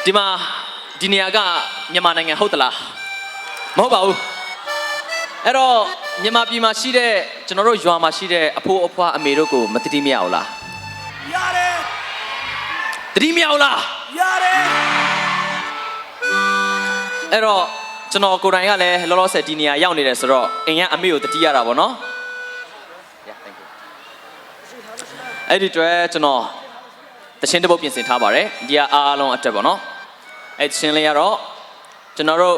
ဒီမှာဒီနေရာကမြန်မာနိုင်ငံဟုတ်သလားမဟုတ်ပါဘူးအဲ့တော့မြန်မာပြည်မှာရှိတဲ့ကျွန်တော်တို့ရွာမှာရှိတဲ့အဖိုးအဖွားအမေတို့ကိုမတတိမရဘူးလားရတယ်တတိမရဘူးလားရတယ်အဲ့တော့ကျွန်တော်ကိုယ်တိုင်ကလည်းလောလောဆယ်ဒီနေရာရောက်နေတယ်ဆိုတော့အိမ်ကအမေကိုတတိရတာပေါ့နော်အဲ့ဒီတွေ့ကျွန်တော်တခြင်းတစ်ပုတ်ပြင်ဆင်ထားပါတယ်ဒီကအားလုံးအတက်ပေါ့နော်အဲ့တခြင်းလေးကတော့ကျွန်တော်တို့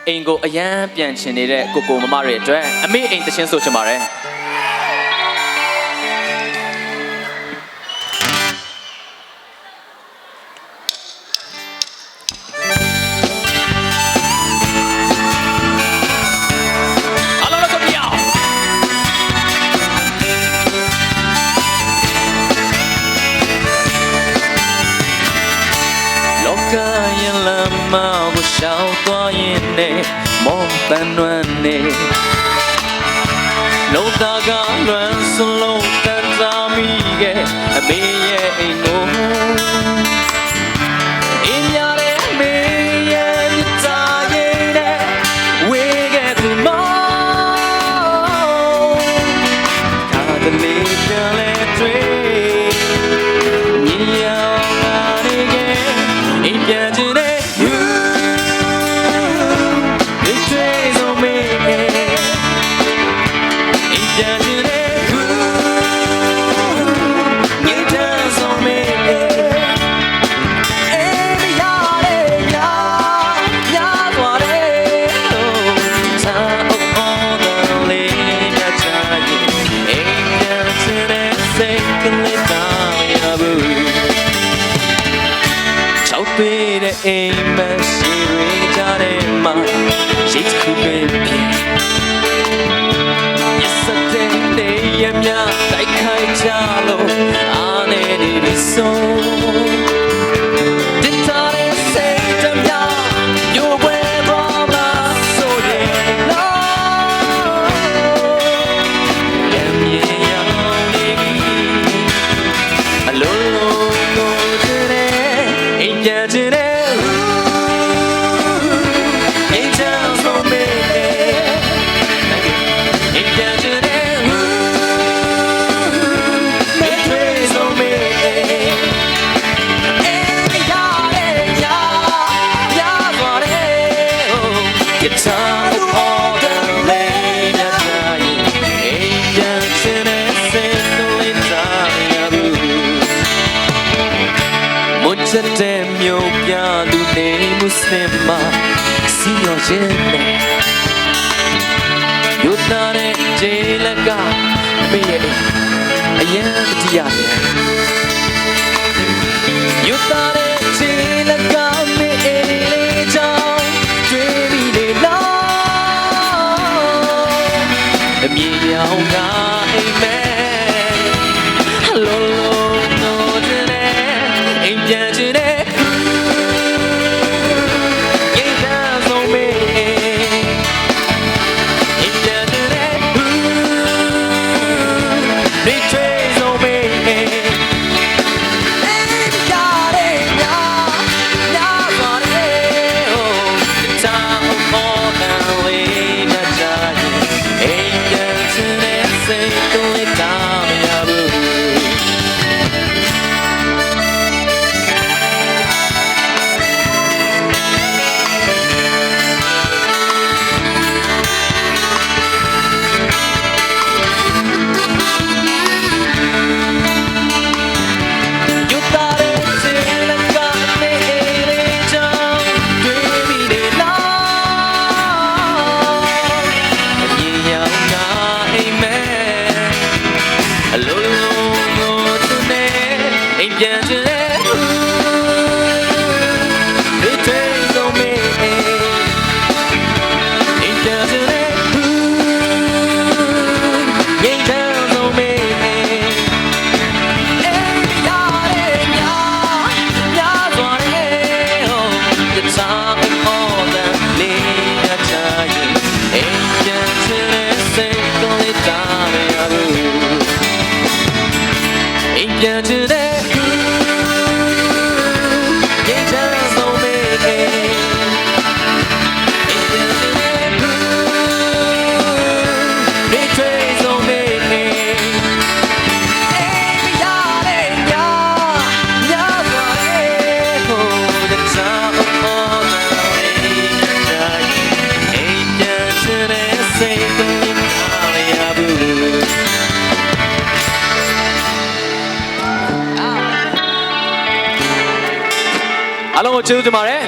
အိမ်ကိုအရန်ပြန်ချင်နေတဲ့ကိုမမတွေအတွက်အမေအိမ်တခြင်းဆိုချင်ပါတယ်ရှောက်သွားရင်နဲ့မောပန်းနွမ်းနဲ့လုံးသားကလွမ်းစလုံးတန်စားမိခဲ့အမေရဲ့အိမ်ကိုအင်းရတဲ့အမေရဲ့မြတ်တာရဲ့ဝေခဲ့သူမောခါတလေးပြန်လဲတွေ့ညရောင်လာနေခဲ့အိမ်ပြန်ချင်အိမ်မရှိရကြတဲ့မှာရှိတ်ခုပဲပြေရစတဲ့နေရမြတိုက်ခိုက်ကြလို့အားနေနေဆုံးတင်ထားတဲ့စိတ်တမြညိုပွဲသွားမှာဆိုရင်လို့ရမြင်ရနေအလုံးလုံးတဲ့အိမ်ပြန်တဲ့တဲ့မြို့ပြလူနေမွတ်စလင်မှာစီရောခြင်းနဲ့ယူတာတဲ့ဂျေလကမေးရဲ့အရင်တည်းရတယ်ယူတာတဲ့ဂျေလကမေးလေးချောင်းတွေ့ပြီးလေလားအမြင်ရောင်ကအိမ်မဲလုံးလုံးတော့တဲ့အိမ်ပြန်ချင်တဲ့ပြန်ချင်တဲ့ ကျေးဇူးတင်ပါတယ်